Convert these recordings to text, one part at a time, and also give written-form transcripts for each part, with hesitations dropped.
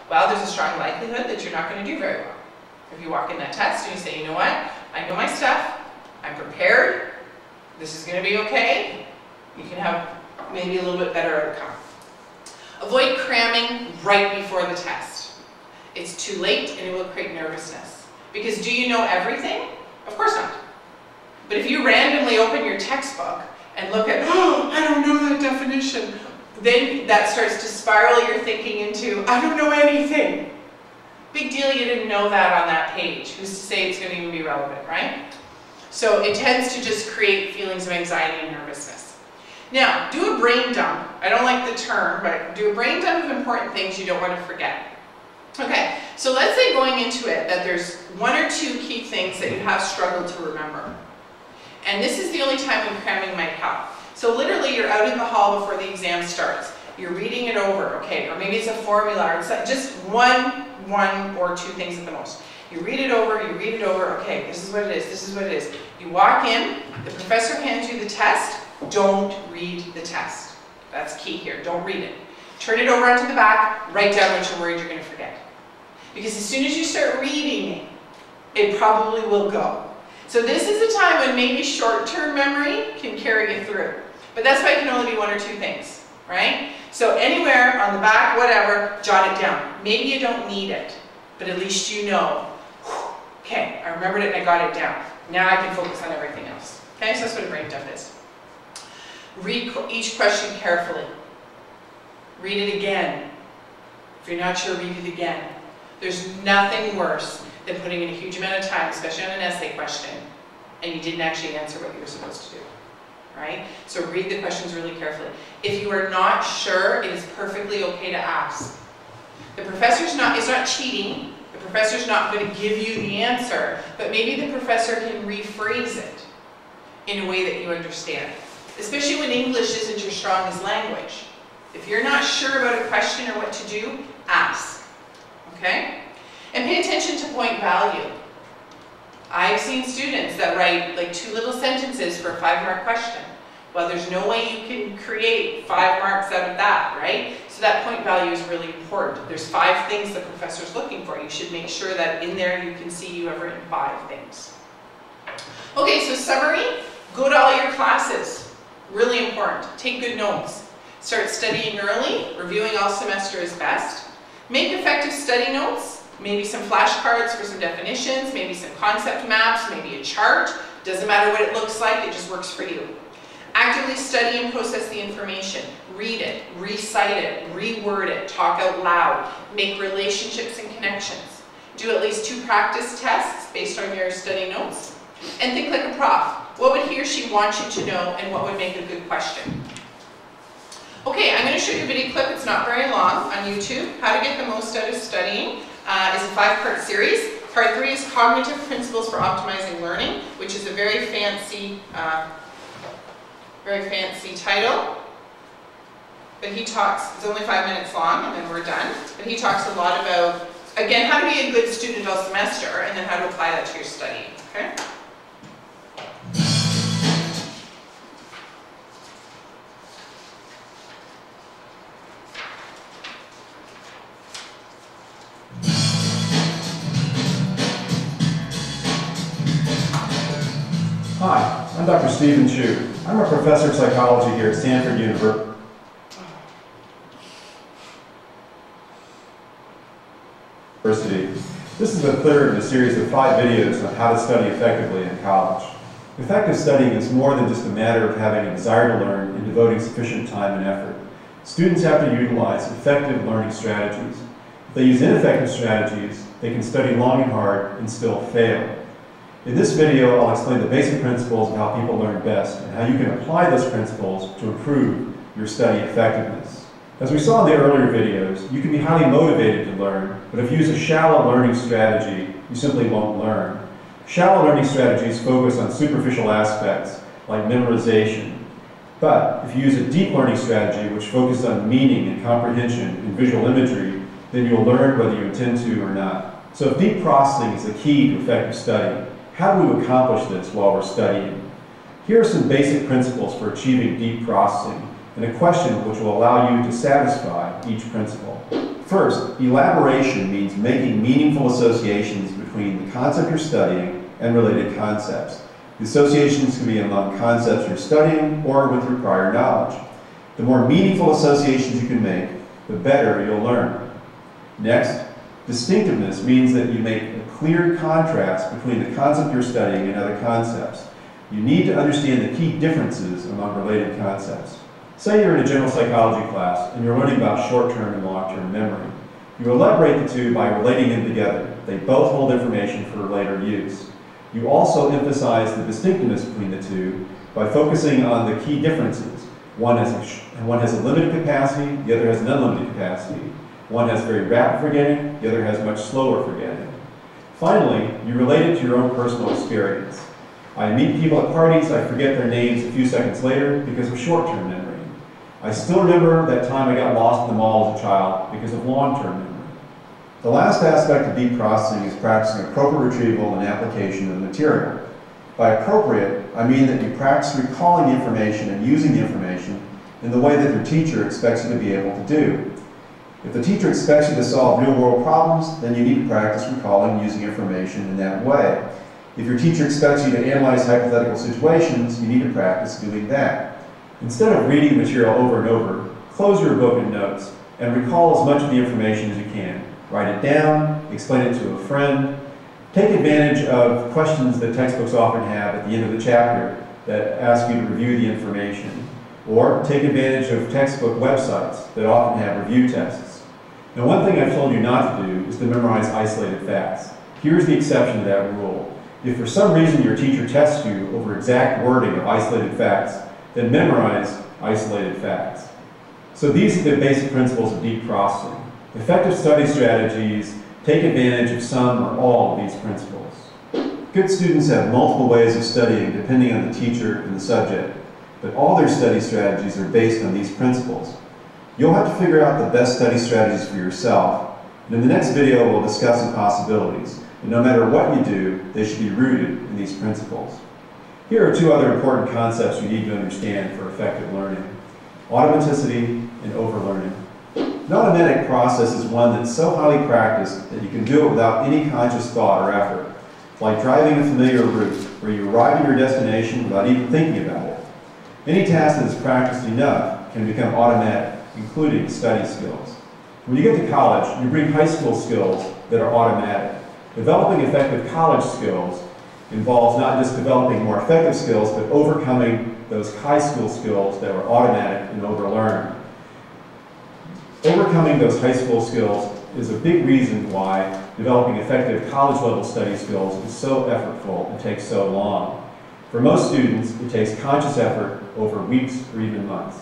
Well, there's a strong likelihood that you're not going to do very well. If you walk in that test and you say, you know what, I know my stuff, I'm prepared, this is going to be okay, you can have maybe a little bit better outcome. Avoid cramming right before the test. It's too late and it will create nervousness. Because do you know everything? Of course not. But if you randomly open your textbook and look at, oh, I don't know that definition, then that starts to spiral your thinking into, I don't know anything. Big deal you didn't know that on that page. Who's to say it's going to even be relevant, right? So it tends to just create feelings of anxiety and nervousness. Now, do a brain dump. I don't like the term, but do a brain dump of important things you don't want to forget. Okay, so let's say going into it that there's one or two key things that you have struggled to remember. And this is the only time when cramming might help. So literally you're out in the hall before the exam starts. You're reading it over, okay, or maybe it's a formula, or it's just one or two things at the most. You read it over, okay, this is what it is, this is what it is. You walk in, the professor hands you the test, don't read the test. That's key here, don't read it. Turn it over onto the back, write down what you're worried you're going to forget. Because as soon as you start reading it probably will go. So this is a time when maybe short-term memory can carry you through. But that's why it can only be one or two things, right? So anywhere on the back, whatever, jot it down. Maybe you don't need it, but at least you know, okay, I remembered it and I got it down. Now I can focus on everything else. Okay, so that's what a brain dump is. Read each question carefully. Read it again. If you're not sure, read it again. There's nothing worse than putting in a huge amount of time, especially on an essay question, and you didn't actually answer what you were supposed to do. Right? So read the questions really carefully. If you are not sure, it is perfectly okay to ask. The professor's not cheating. The professor's not going to give you the answer, but maybe the professor can rephrase it in a way that you understand. Especially when English isn't your strongest language. If you're not sure about a question or what to do, ask. Okay? And pay attention to point value. I've seen students that write like 2 little sentences for a 5-mark question. Well, there's no way you can create 5 marks out of that, right? So that point value is really important. There's 5 things the professor's looking for. You should make sure that in there you can see you have written 5 things. Okay, so summary, go to all your classes. Really important. Take good notes. Start studying early. Reviewing all semester is best. Make effective study notes. Maybe some flashcards for some definitions, maybe some concept maps, maybe a chart. Doesn't matter what it looks like, it just works for you. Actively study and process the information. Read it, recite it, reword it, talk out loud, make relationships and connections. Do at least 2 practice tests based on your study notes. And think like a prof. What would he or she want you to know and what would make a good question? Okay, I'm going to show you a video clip, it's not very long, on YouTube. How to get the most out of studying. Is a 5-part series. Part 3 is Cognitive Principles for Optimizing Learning, which is a very fancy title. But he talks, it's only 5 minutes long and then we're done. But he talks a lot about, again, how to be a good student all semester and then how to apply that to your study. Okay? Hi, I'm Dr. Stephen Chu. I'm a professor of psychology here at Stanford University. This is the third in a series of 5 videos on how to study effectively in college. Effective studying is more than just a matter of having a desire to learn and devoting sufficient time and effort. Students have to utilize effective learning strategies. If they use ineffective strategies, they can study long and hard and still fail. In this video, I'll explain the basic principles of how people learn best and how you can apply those principles to improve your study effectiveness. As we saw in the earlier videos, you can be highly motivated to learn, but if you use a shallow learning strategy, you simply won't learn. Shallow learning strategies focus on superficial aspects, like memorization. But if you use a deep learning strategy, which focuses on meaning and comprehension and visual imagery, then you'll learn whether you intend to or not. So if deep processing is the key to effective study, how do we accomplish this while we're studying? Here are some basic principles for achieving deep processing and a question which will allow you to satisfy each principle. First, elaboration means making meaningful associations between the concept you're studying and related concepts. The associations can be among concepts you're studying or with your prior knowledge. The more meaningful associations you can make, the better you'll learn. Next, distinctiveness means that you make a clear contrast between the concept you're studying and other concepts. You need to understand the key differences among related concepts. Say you're in a general psychology class and you're learning about short-term and long-term memory. You elaborate the two by relating them together. They both hold information for later use. You also emphasize the distinctiveness between the two by focusing on the key differences. One has a limited capacity, the other has an unlimited capacity. One has very rapid forgetting, the other has much slower forgetting. Finally, you relate it to your own personal experience. I meet people at parties, I forget their names a few seconds later because of short-term memory. I still remember that time I got lost in the mall as a child because of long-term memory. The last aspect of deep processing is practicing appropriate retrieval and application of the material. By appropriate, I mean that you practice recalling the information and using the information in the way that your teacher expects you to be able to do. If the teacher expects you to solve real-world problems, then you need to practice recalling and using information in that way. If your teacher expects you to analyze hypothetical situations, you need to practice doing that. Instead of reading the material over and over, close your book and notes and recall as much of the information as you can. Write it down, explain it to a friend. Take advantage of questions that textbooks often have at the end of the chapter that ask you to review the information. Or take advantage of textbook websites that often have review tests. Now, one thing I've told you not to do is to memorize isolated facts. Here's the exception to that rule. If for some reason your teacher tests you over exact wording of isolated facts, then memorize isolated facts. So these are the basic principles of deep processing. Effective study strategies take advantage of some or all of these principles. Good students have multiple ways of studying depending on the teacher and the subject, but all their study strategies are based on these principles. You'll have to figure out the best study strategies for yourself, and in the next video we'll discuss some possibilities. And no matter what you do, they should be rooted in these principles. Here are two other important concepts you need to understand for effective learning: automaticity and overlearning. An automatic process is one that's so highly practiced that you can do it without any conscious thought or effort. It's like driving a familiar route, where you arrive at your destination without even thinking about it. Any task that is practiced enough can become automatic, including study skills. When you get to college, you bring high school skills that are automatic. Developing effective college skills involves not just developing more effective skills, but overcoming those high school skills that were automatic and overlearned. Overcoming those high school skills is a big reason why developing effective college-level study skills is so effortful and takes so long. For most students, it takes conscious effort over weeks or even months.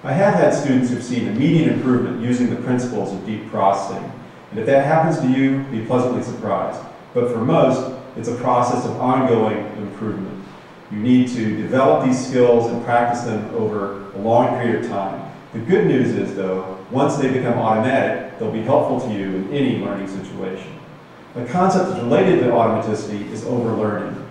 I have had students who've seen immediate improvement using the principles of deep processing. And if that happens to you, be pleasantly surprised. But for most, it's a process of ongoing improvement. You need to develop these skills and practice them over a long period of time. The good news is, though, once they become automatic, they'll be helpful to you in any learning situation. A concept that's related to automaticity is overlearning.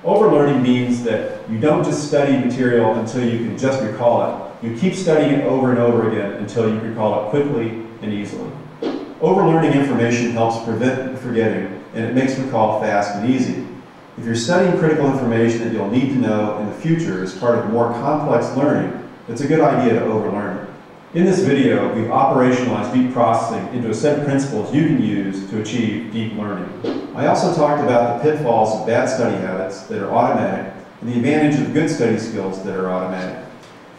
Overlearning means that you don't just study material until you can just recall it. You keep studying it over and over again until you recall it quickly and easily. Overlearning information helps prevent forgetting, and it makes recall fast and easy. If you're studying critical information that you'll need to know in the future as part of more complex learning, it's a good idea to overlearn it. In this video, we've operationalized deep processing into a set of principles you can use to achieve deep learning. I also talked about the pitfalls of bad study habits that are automatic and the advantage of good study skills that are automatic.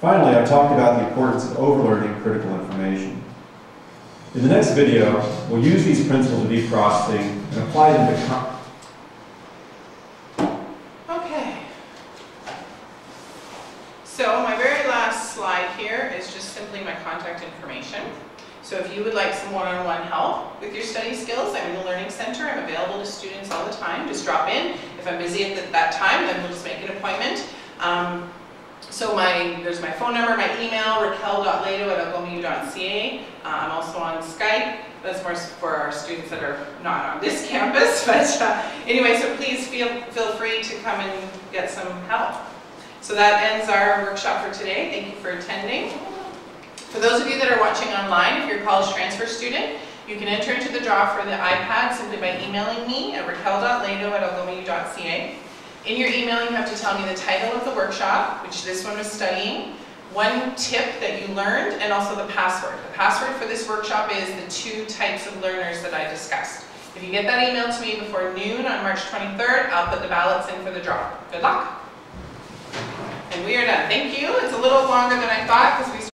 Finally, I talked about the importance of overlearning critical information. In the next video, we'll use these principles of deep processing and apply them to So my very last slide here is just simply my contact information. So if you would like some one-on-one help with your study skills, I'm in the Learning Center. I'm available to students all the time. Just drop in. If I'm busy at that time, then we'll just make an appointment. There's my phone number, my email, raquel.lado@algomu.ca. I'm also on Skype. That's more for our students that are not on this campus. But anyway, so please feel free to come and get some help. So that ends our workshop for today. Thank you for attending. For those of you that are watching online, if you're a college transfer student, You can enter into the draw for the iPad simply by emailing me at raquel.lado@algomu.ca. In your email, you have to tell me the title of the workshop, which this one was studying, one tip that you learned, and also the password. The password for this workshop is the 2 types of learners that I discussed. If you get that email to me before noon on March 23rd, I'll put the ballots in for the draw. Good luck. And we are done. Thank you. It's a little longer than I thought because we